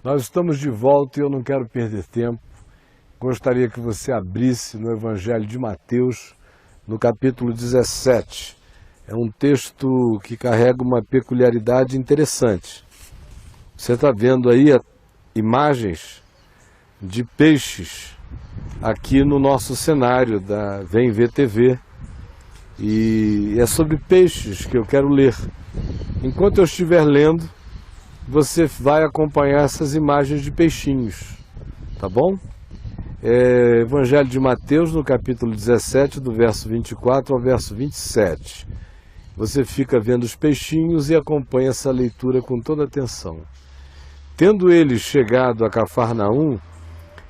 Nós estamos de volta e eu não quero perder tempo. Gostaria que você abrisse no Evangelho de Mateus, no capítulo 17. É um texto que carrega uma peculiaridade interessante. Você está vendo aí imagens de peixes aqui no nosso cenário da Vem Ver TV. E é sobre peixes que eu quero ler. Enquanto eu estiver lendo, você vai acompanhar essas imagens de peixinhos, tá bom? Evangelho de Mateus, no capítulo 17, do verso 24 ao verso 27. Você fica vendo os peixinhos e acompanha essa leitura com toda atenção. Tendo eles chegado a Cafarnaum,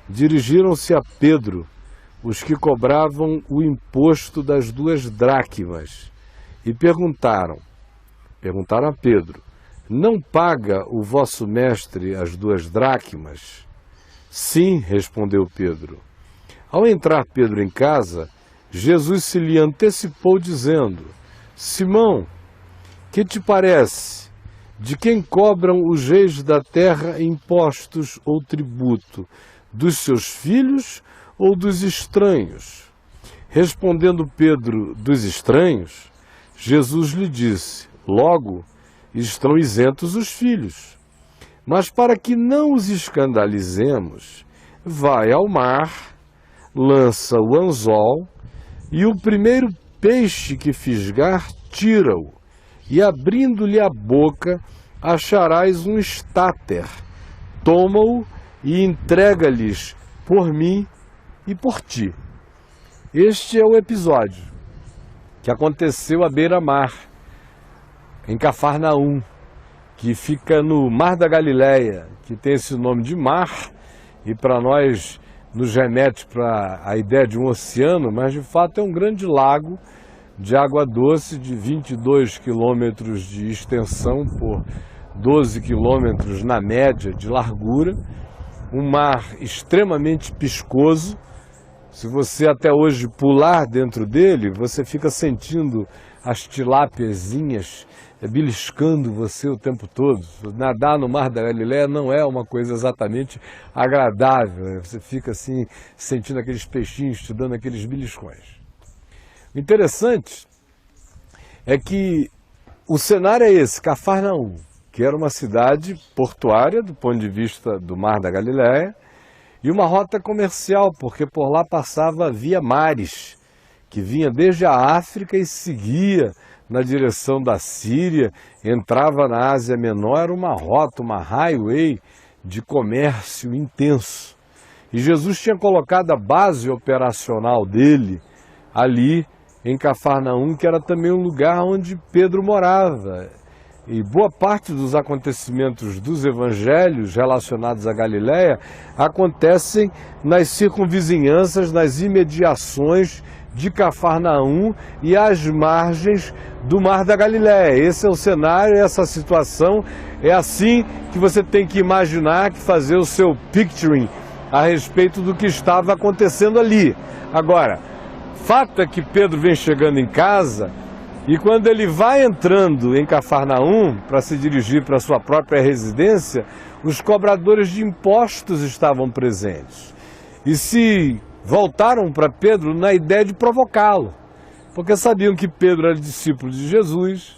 dirigiram-se a Pedro, os que cobravam o imposto das 2 dracmas, e perguntaram a Pedro: não paga o vosso mestre as 2 dracmas? Sim, respondeu Pedro. Ao entrar Pedro em casa, Jesus se lhe antecipou dizendo: Simão, que te parece? De quem cobram os reis da terra impostos ou tributo? Dos seus filhos ou dos estranhos? Respondendo Pedro: dos estranhos, Jesus lhe disse: logo, estão isentos os filhos. Mas para que não os escandalizemos, vai ao mar, lança o anzol, e o primeiro peixe que fisgar, tira-o, e abrindo-lhe a boca, acharás um estáter. Toma-o e entrega-lhes por mim e por ti. Este é o episódio que aconteceu à beira-mar, em Cafarnaum, que fica no Mar da Galileia, que tem esse nome de mar, e para nós nos remete para a ideia de um oceano, mas de fato é um grande lago de água doce de 22 quilômetros de extensão por 12 quilômetros na média de largura, um mar extremamente piscoso. Se você até hoje pular dentro dele, você fica sentindo as tilápiazinhas beliscando você o tempo todo. Nadar no Mar da Galileia não é uma coisa exatamente agradável. Você fica assim, sentindo aqueles peixinhos te dando aqueles beliscões. O interessante é que o cenário é esse, Cafarnaum, que era uma cidade portuária do ponto de vista do Mar da Galileia, e uma rota comercial, porque por lá passava via mares, que vinha desde a África e seguia na direção da Síria, entrava na Ásia Menor, era uma rota, uma highway de comércio intenso. E Jesus tinha colocado a base operacional dele ali em Cafarnaum, que era também um lugar onde Pedro morava. E boa parte dos acontecimentos dos evangelhos relacionados à Galileia acontecem nas circunvizinhanças, nas imediações de Cafarnaum e às margens do Mar da Galileia. Esse é o cenário, essa situação, é assim que você tem que imaginar, que fazer o seu picturing a respeito do que estava acontecendo ali. Agora, fato é que Pedro vem chegando em casa e quando ele vai entrando em Cafarnaum para se dirigir para sua própria residência, os cobradores de impostos estavam presentes e se voltaram para Pedro na ideia de provocá-lo, porque sabiam que Pedro era discípulo de Jesus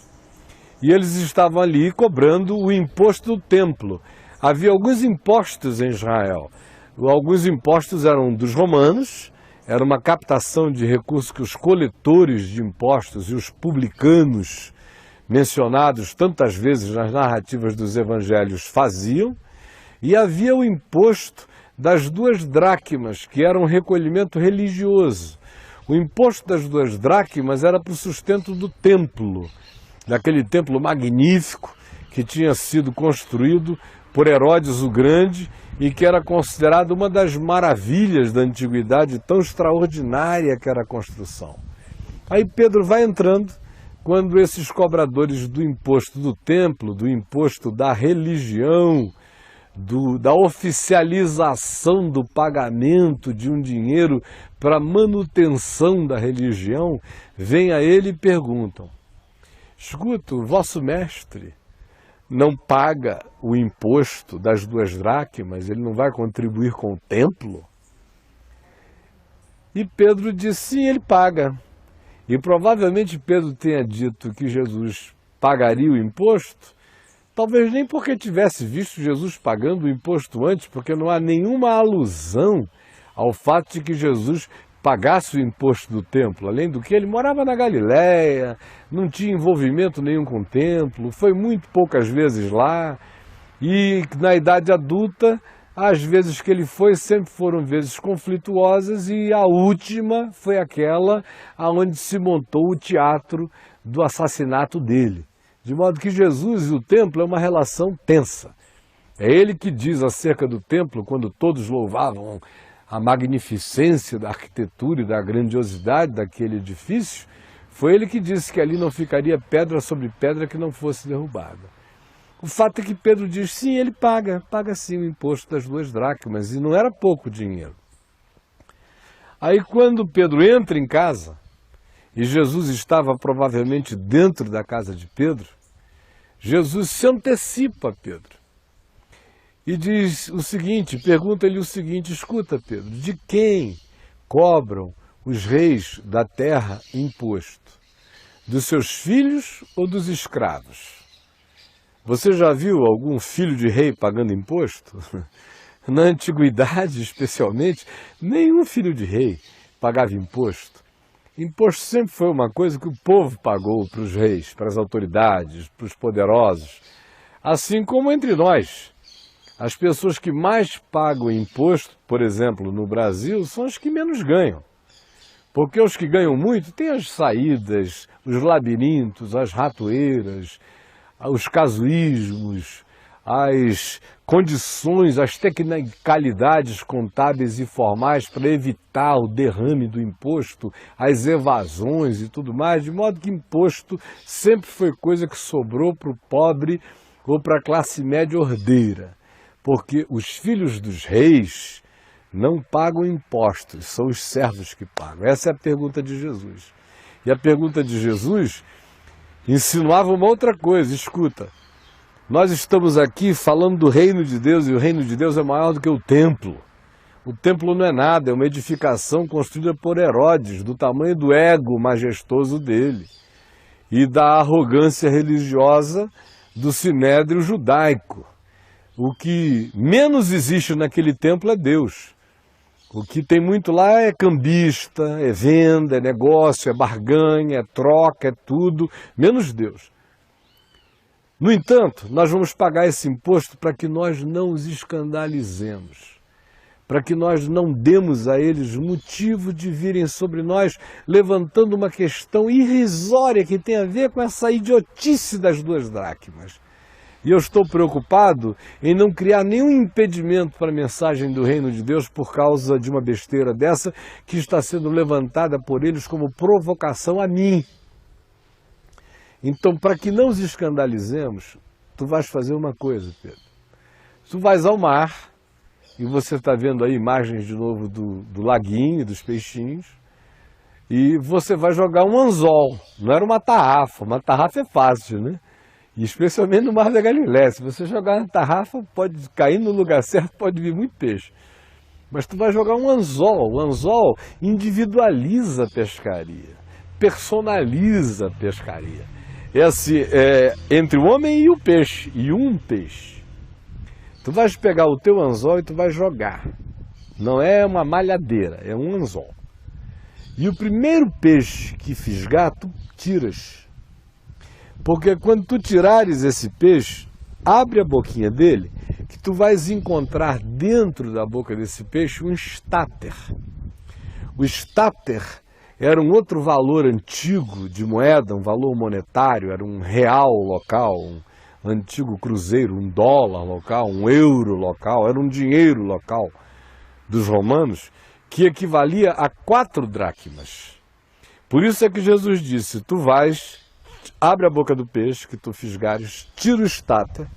e eles estavam ali cobrando o imposto do templo. Havia alguns impostos em Israel. Alguns impostos eram dos romanos, era uma captação de recursos que os coletores de impostos e os publicanos, mencionados tantas vezes nas narrativas dos evangelhos, faziam, e havia o imposto das 2 dracmas, que era um recolhimento religioso. O imposto das 2 dracmas era para o sustento do templo, daquele templo magnífico que tinha sido construído por Herodes o Grande e que era considerado uma das maravilhas da antiguidade, tão extraordinária que era a construção. Aí Pedro vai entrando, quando esses cobradores do imposto do templo, do imposto da religião, da oficialização do pagamento de um dinheiro para manutenção da religião, vêm a ele e perguntam: escuta, o vosso mestre não paga o imposto das 2 dracmas, ele não vai contribuir com o templo? E Pedro disse, sim, ele paga. E provavelmente Pedro tenha dito que Jesus pagaria o imposto, talvez nem porque tivesse visto Jesus pagando o imposto antes, porque não há nenhuma alusão ao fato de que Jesus pagasse o imposto do templo, além do que ele morava na Galileia, não tinha envolvimento nenhum com o templo, foi muito poucas vezes lá, e na idade adulta, as vezes que ele foi sempre foram vezes conflituosas, e a última foi aquela onde se montou o teatro do assassinato dele. De modo que Jesus e o templo é uma relação tensa. É ele que diz acerca do templo, quando todos louvavam a magnificência da arquitetura e da grandiosidade daquele edifício, foi ele que disse que ali não ficaria pedra sobre pedra que não fosse derrubada. O fato é que Pedro diz, sim, ele paga sim o imposto das 2 dracmas, e não era pouco dinheiro. Aí quando Pedro entra em casa, e Jesus estava provavelmente dentro da casa de Pedro, Jesus se antecipa a Pedro. E diz o seguinte, pergunta-lhe o seguinte, escuta Pedro, de quem cobram os reis da terra imposto? Dos seus filhos ou dos escravos? Você já viu algum filho de rei pagando imposto? Na antiguidade, especialmente, nenhum filho de rei pagava imposto. Imposto sempre foi uma coisa que o povo pagou para os reis, para as autoridades, para os poderosos. Assim como entre nós. As pessoas que mais pagam imposto, por exemplo, no Brasil, são as que menos ganham. Porque os que ganham muito têm as saídas, os labirintos, as ratoeiras, os casuísmos, as condições, as tecnicalidades contábeis e formais para evitar o derrame do imposto, as evasões e tudo mais, de modo que imposto sempre foi coisa que sobrou para o pobre ou para a classe média ordeira. Porque os filhos dos reis não pagam impostos, são os servos que pagam. Essa é a pergunta de Jesus. E a pergunta de Jesus insinuava uma outra coisa, escuta, nós estamos aqui falando do reino de Deus e o reino de Deus é maior do que o templo. O templo não é nada, é uma edificação construída por Herodes, do tamanho do ego majestoso dele e da arrogância religiosa do sinédrio judaico. O que menos existe naquele templo é Deus. O que tem muito lá é cambista, é venda, é negócio, é barganha, é troca, é tudo, menos Deus. No entanto, nós vamos pagar esse imposto para que nós não os escandalizemos, para que nós não demos a eles motivo de virem sobre nós levantando uma questão irrisória que tem a ver com essa idiotice das 2 dracmas. E eu estou preocupado em não criar nenhum impedimento para a mensagem do reino de Deus por causa de uma besteira dessa que está sendo levantada por eles como provocação a mim. Então, para que não os escandalizemos, tu vais fazer uma coisa, Pedro. Tu vais ao mar, e você está vendo aí imagens de novo do laguinho, dos peixinhos, e você vai jogar um anzol, não era uma tarrafa é fácil, né? E especialmente no Mar da Galileia, se você jogar na tarrafa, pode cair no lugar certo, pode vir muito peixe. Mas tu vai jogar um anzol. O anzol individualiza a pescaria, personaliza a pescaria. É entre o homem e o peixe, e um peixe. Tu vais pegar o teu anzol e tu vais jogar. Não é uma malhadeira, é um anzol. E o primeiro peixe que fisgar, tu tiras. Porque quando tu tirares esse peixe, abre a boquinha dele, que tu vais encontrar dentro da boca desse peixe um estáter. O estáter era um outro valor antigo de moeda, um valor monetário, era um real local, um antigo cruzeiro, um dólar local, um euro local, era um dinheiro local dos romanos, que equivalia a 4 dracmas. Por isso é que Jesus disse, tu vais... Abre a boca do peixe que tu fisgares, tira o estáter,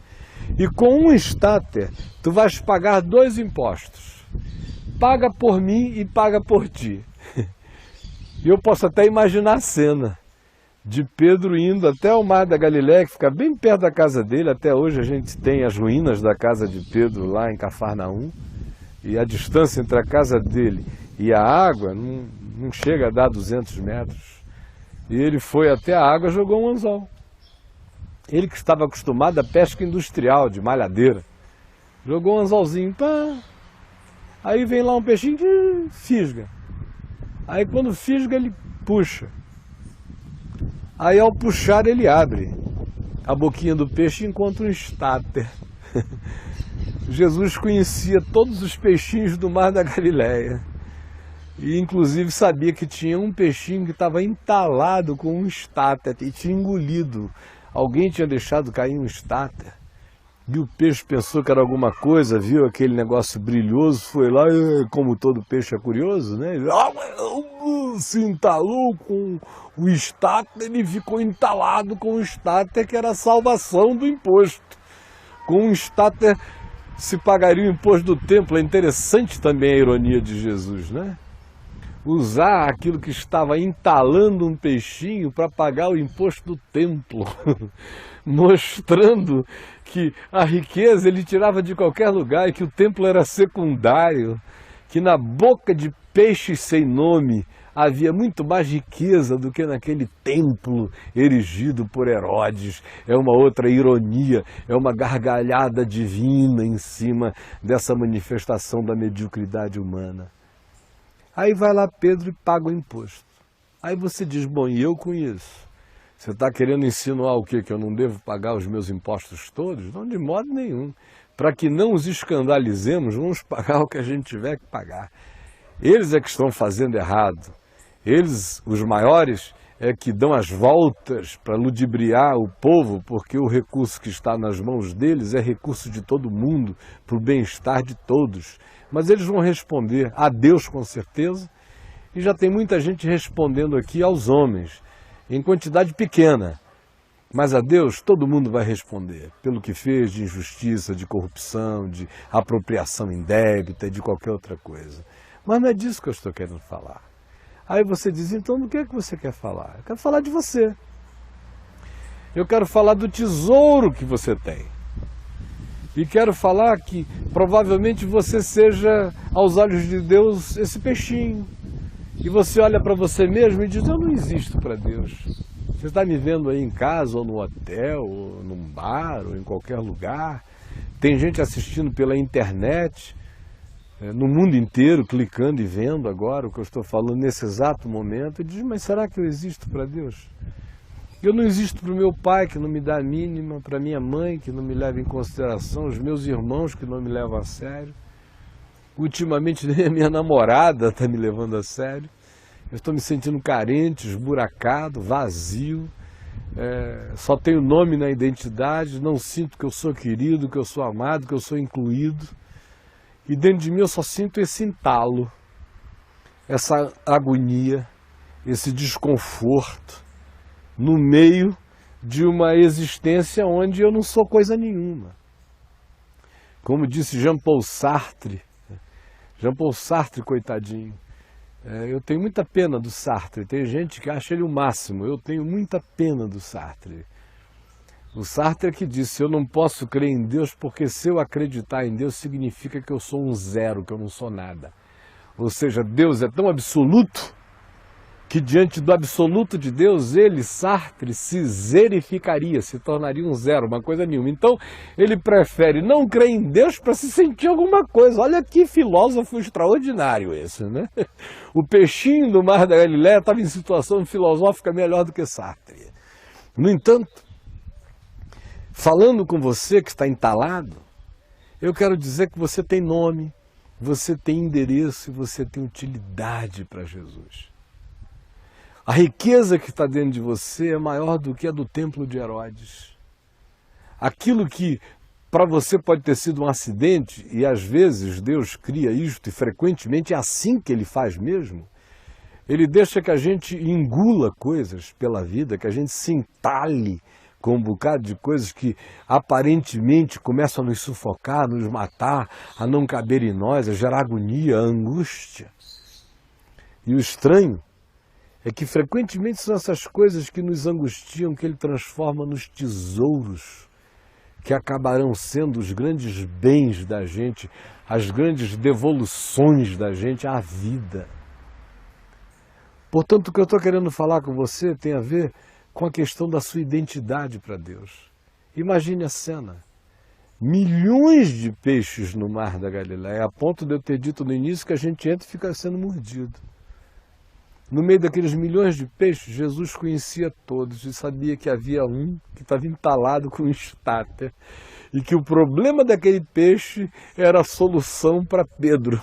e com um estáter tu vais pagar 2 impostos. Paga por mim e paga por ti. E eu posso até imaginar a cena. de Pedro indo até o Mar da Galileia, que fica bem perto da casa dele. Até hoje a gente tem as ruínas da casa de Pedro lá em Cafarnaum, e a distância entre a casa dele e a água não chega a dar 200 metros. E ele foi até a água e jogou um anzol. Ele que estava acostumado à pesca industrial, de malhadeira, jogou um anzolzinho, pá. Aí vem lá um peixinho que fisga. Aí quando fisga ele puxa. Aí ao puxar ele abre a boquinha do peixe e encontra um estáter. Jesus conhecia todos os peixinhos do Mar da Galileia. E inclusive sabia que tinha um peixinho que estava entalado com um estáter e tinha engolido. Alguém tinha deixado cair um estáter. E o peixe pensou que era alguma coisa, viu aquele negócio brilhoso, foi lá, como todo peixe é curioso, né? Ele se entalou com o estáter, ele ficou entalado com o estáter, que era a salvação do imposto. Com o estáter se pagaria o imposto do templo. É interessante também a ironia de Jesus, né? Usar aquilo que estava entalando um peixinho para pagar o imposto do templo, mostrando que a riqueza ele tirava de qualquer lugar e que o templo era secundário, que na boca de peixes sem nome havia muito mais riqueza do que naquele templo erigido por Herodes. É uma outra ironia, é uma gargalhada divina em cima dessa manifestação da mediocridade humana. Aí vai lá Pedro e paga o imposto. Aí você diz, bom, e eu com isso? Você está querendo insinuar o quê? Que eu não devo pagar os meus impostos todos? Não, de modo nenhum. Para que não os escandalizemos, vamos pagar o que a gente tiver que pagar. Eles é que estão fazendo errado. Eles, os maiores, é que dão as voltas para ludibriar o povo, porque o recurso que está nas mãos deles é recurso de todo mundo, para o bem-estar de todos. Mas eles vão responder a Deus com certeza, e já tem muita gente respondendo aqui aos homens, em quantidade pequena. Mas a Deus todo mundo vai responder, pelo que fez de injustiça, de corrupção, de apropriação indébita, de qualquer outra coisa. Mas não é disso que eu estou querendo falar. Aí você diz, então do que é que você quer falar? Eu quero falar de você. Eu quero falar do tesouro que você tem. E quero falar que provavelmente você seja, aos olhos de Deus, esse peixinho. E você olha para você mesmo e diz, eu não existo para Deus. Você está me vendo aí em casa, ou no hotel, ou num bar, ou em qualquer lugar. Tem gente assistindo pela internet, no mundo inteiro, clicando e vendo agora o que eu estou falando nesse exato momento. E diz, mas será que eu existo para Deus? Eu não existo para o meu pai, que não me dá a mínima, para minha mãe, que não me leva em consideração, os meus irmãos, que não me levam a sério. Ultimamente nem a minha namorada está me levando a sério. Eu estou me sentindo carente, esburacado, vazio. Só tenho nome na identidade, não sinto que eu sou querido, que eu sou amado, que eu sou incluído. E dentro de mim eu só sinto esse entalo, essa agonia, esse desconforto, no meio de uma existência onde eu não sou coisa nenhuma. Como disse Jean-Paul Sartre, coitadinho, eu tenho muita pena do Sartre, tem gente que acha ele o máximo, eu tenho muita pena do Sartre. O Sartre é que disse, eu não posso crer em Deus porque se eu acreditar em Deus significa que eu sou um zero, que eu não sou nada. Ou seja, Deus é tão absoluto que diante do absoluto de Deus, ele, Sartre, se zerificaria, se tornaria um zero, uma coisa nenhuma. Então, ele prefere não crer em Deus para se sentir alguma coisa. Olha que filósofo extraordinário esse, né? O peixinho do Mar da Galileia estava em situação filosófica melhor do que Sartre. No entanto, falando com você que está entalado, eu quero dizer que você tem nome, você tem endereço e você tem utilidade para Jesus. A riqueza que está dentro de você é maior do que a do templo de Herodes. Aquilo que para você pode ter sido um acidente, e às vezes Deus cria isto, e frequentemente é assim que Ele faz mesmo, Ele deixa que a gente engula coisas pela vida, que a gente se entale com um bocado de coisas que aparentemente começam a nos sufocar, a nos matar, a não caber em nós, a gerar agonia, a angústia. E o estranho é que frequentemente são essas coisas que nos angustiam que Ele transforma nos tesouros que acabarão sendo os grandes bens da gente, as grandes devoluções da gente à vida. Portanto, o que eu estou querendo falar com você tem a ver com a questão da sua identidade para Deus. Imagine a cena. Milhões de peixes no mar da Galileia, a ponto de eu ter dito no início que a gente entra e fica sendo mordido. No meio daqueles milhões de peixes, Jesus conhecia todos e sabia que havia um que estava entalado com um estáter e que o problema daquele peixe era a solução para Pedro.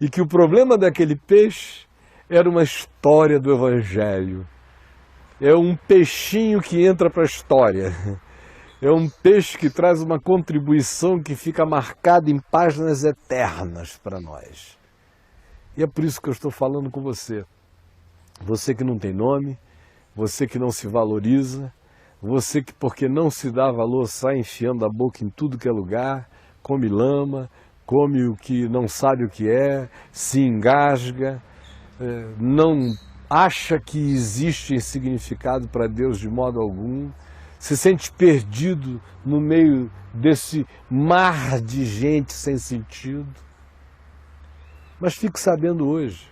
E que o problema daquele peixe era uma história do Evangelho. É um peixinho que entra para a história. É um peixe que traz uma contribuição que fica marcada em páginas eternas para nós. E é por isso que eu estou falando com você. Você que não tem nome, você que não se valoriza, você que porque não se dá valor sai enfiando a boca em tudo que é lugar, come lama, come o que não sabe o que é, se engasga, não acha que existe significado para Deus de modo algum, se sente perdido no meio desse mar de gente sem sentido. Mas fique sabendo hoje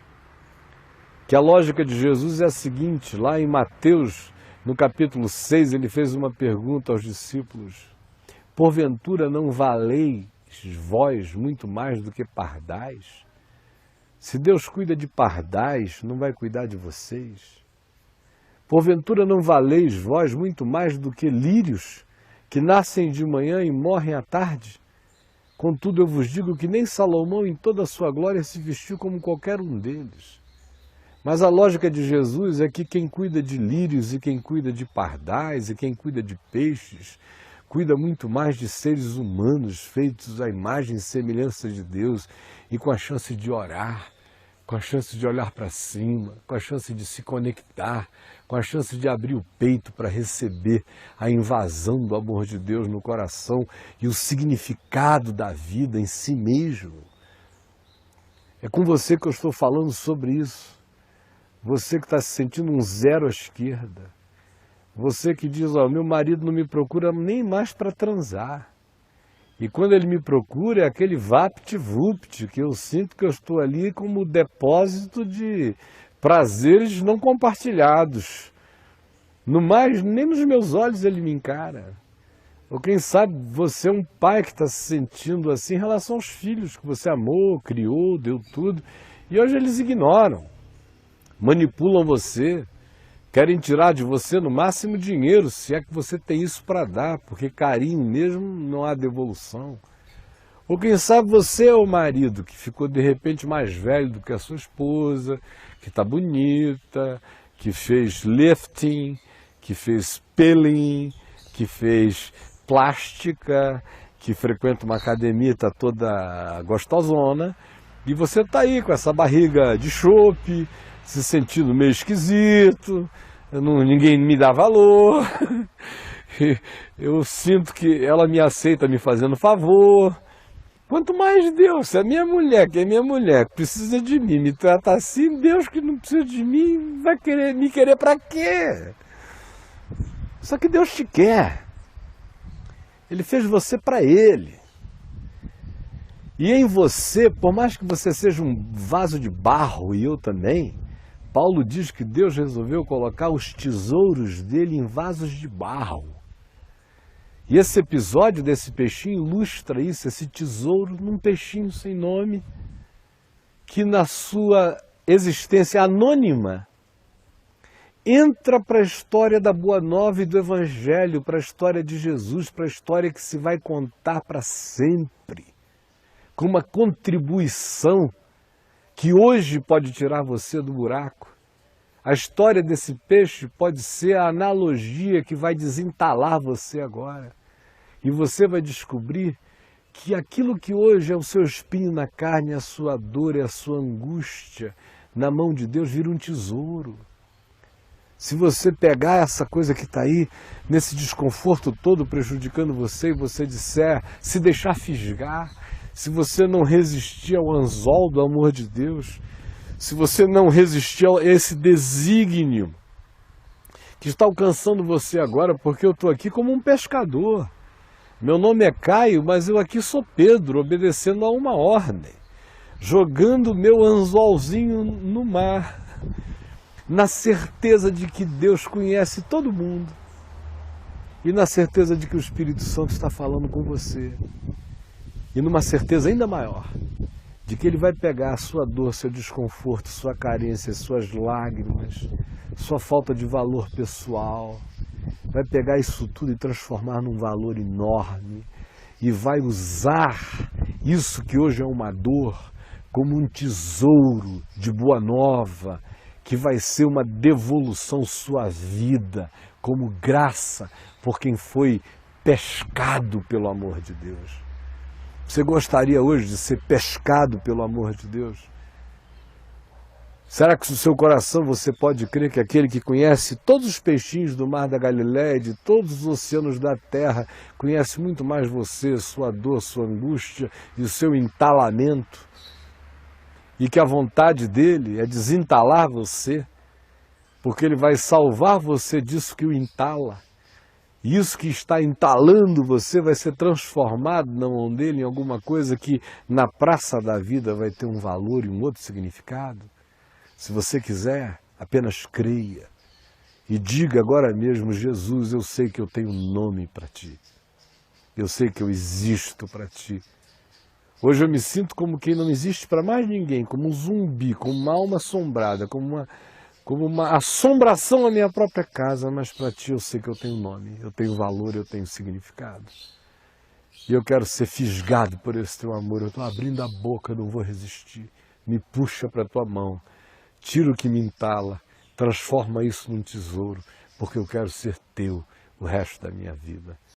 que a lógica de Jesus é a seguinte: lá em Mateus, no capítulo 6, ele fez uma pergunta aos discípulos: porventura não valeis vós muito mais do que pardais? Se Deus cuida de pardais, não vai cuidar de vocês? Porventura não valeis vós muito mais do que lírios, que nascem de manhã e morrem à tarde? Contudo, eu vos digo que nem Salomão em toda a sua glória se vestiu como qualquer um deles. Mas a lógica de Jesus é que quem cuida de lírios e quem cuida de pardais e quem cuida de peixes, cuida muito mais de seres humanos feitos à imagem e semelhança de Deus e com a chance de orar, com a chance de olhar para cima, com a chance de se conectar, com a chance de abrir o peito para receber a invasão do amor de Deus no coração e o significado da vida em si mesmo. É com você que eu estou falando sobre isso. Você que está se sentindo um zero à esquerda. Você que diz: ó, meu marido não me procura nem mais para transar. E quando ele me procura é aquele vapt-vupt, que eu sinto que eu estou ali como depósito de prazeres não compartilhados. No mais, nem nos meus olhos ele me encara. Ou quem sabe você é um pai que está se sentindo assim em relação aos filhos que você amou, criou, deu tudo, e hoje eles ignoram, manipulam você, querem tirar de você no máximo dinheiro, se é que você tem isso para dar, porque carinho mesmo não há devolução. Ou quem sabe você é o marido que ficou de repente mais velho do que a sua esposa, que está bonita, que fez lifting, que fez peeling, que fez plástica, que frequenta uma academia e está toda gostosona, e você está aí com essa barriga de chope, se sentindo meio esquisito, ninguém me dá valor, eu sinto que ela me aceita me fazendo favor. Quanto mais Deus, se a minha mulher, que é minha mulher, precisa de mim, me trata assim, Deus que não precisa de mim, vai querer me querer para quê? Só que Deus te quer. Ele fez você para Ele. E em você, por mais que você seja um vaso de barro, e eu também, Paulo diz que Deus resolveu colocar os tesouros dele em vasos de barro. E esse episódio desse peixinho ilustra isso, esse tesouro num peixinho sem nome, que na sua existência anônima, entra para a história da Boa Nova e do Evangelho, para a história de Jesus, para a história que se vai contar para sempre, com uma contribuição que hoje pode tirar você do buraco. A história desse peixe pode ser a analogia que vai desentalar você agora. E você vai descobrir que aquilo que hoje é o seu espinho na carne, a sua dor e a sua angústia, na mão de Deus vira um tesouro. Se você pegar essa coisa que está aí, nesse desconforto todo prejudicando você, e você disser, se deixar fisgar, se você não resistir ao anzol do amor de Deus, se você não resistir a esse desígnio que está alcançando você agora, porque eu estou aqui como um pescador. Meu nome é Caio, mas eu aqui sou Pedro, obedecendo a uma ordem, jogando meu anzolzinho no mar, na certeza de que Deus conhece todo mundo e na certeza de que o Espírito Santo está falando com você e numa certeza ainda maior de que Ele vai pegar a sua dor, seu desconforto, sua carência, suas lágrimas, sua falta de valor pessoal, vai pegar isso tudo e transformar num valor enorme e vai usar isso que hoje é uma dor como um tesouro de boa nova, que vai ser uma devolução sua vida, como graça por quem foi pescado pelo amor de Deus. Você gostaria hoje de ser pescado pelo amor de Deus? Será que no seu coração você pode crer que aquele que conhece todos os peixinhos do mar da Galileia, de todos os oceanos da terra, conhece muito mais você, sua dor, sua angústia e o seu entalamento? E que a vontade dele é desentalar você, porque ele vai salvar você disso que o entala. E isso que está entalando você vai ser transformado na mão dele em alguma coisa que na praça da vida vai ter um valor e um outro significado. Se você quiser, apenas creia e diga agora mesmo: Jesus, eu sei que eu tenho um nome para ti. Eu sei que eu existo para ti. Hoje eu me sinto como quem não existe para mais ninguém, como um zumbi, como uma alma assombrada, como uma assombração à minha própria casa, mas para ti eu sei que eu tenho nome, eu tenho valor, eu tenho significado. E eu quero ser fisgado por esse teu amor. Eu estou abrindo a boca, eu não vou resistir. Me puxa para a tua mão, tira o que me entala, transforma isso num tesouro, porque eu quero ser teu o resto da minha vida.